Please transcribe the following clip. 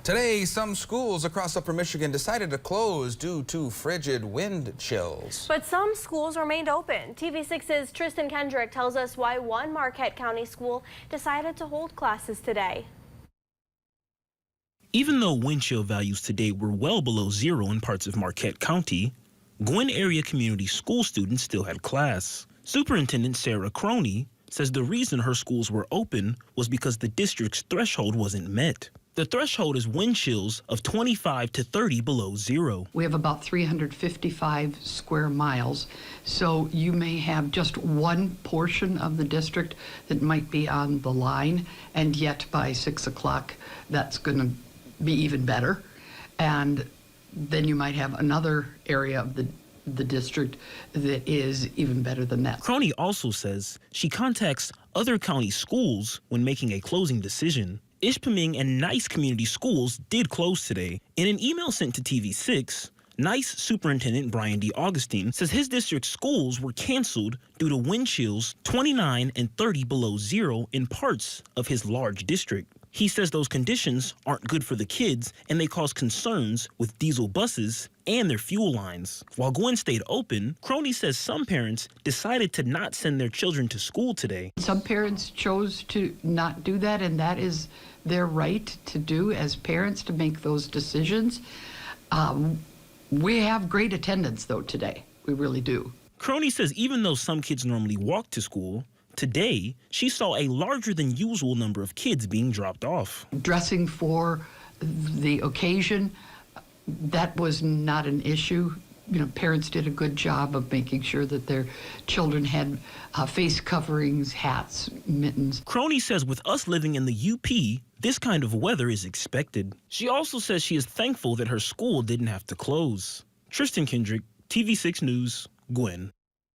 Today, some schools across upper Michigan decided to close due to frigid wind chills. But some schools remained open. TV6's Tristan Kendrick tells us why one Marquette County school decided to hold classes today. Even though wind chill values today were well below zero in parts of Marquette County, Gwinn Area Community School students still had class. Superintendent Sarah Croney says the reason her schools were open was because the district's threshold wasn't met. The threshold is wind chills of 25 to 30 below zero. We have about 355 square miles, so you may have just one portion of the district that might be on the line, and yet by 6 o'clock that's going to be even better. And then you might have another area of the district that is even better than that. Croney also says she contacts other county schools when making a closing decision. Ishpeming and Nice Community Schools did close today. In an email sent to TV6, Nice Superintendent Brian D. Augustine says his district's schools were canceled due to wind chills 29 and 30 below zero in parts of his large district. He says those conditions aren't good for the kids and they cause concerns with diesel buses and their fuel lines. While Gwinn stayed open, Croney says some parents decided to not send their children to school today. Some parents chose to not do that, and that is their right to do as parents, to make those decisions. We have great attendance, though, today. We really do. Croney says even though some kids normally walk to school, today she saw a larger than usual number of kids being dropped off. Dressing for the occasion, that was not an issue. You know, parents did a good job of making sure that their children had face coverings, hats, mittens. Croney says with us living in the UP, this kind of weather is expected. She also says she is thankful that her school didn't have to close. Tristan Kendrick, TV6 News, Gwinn.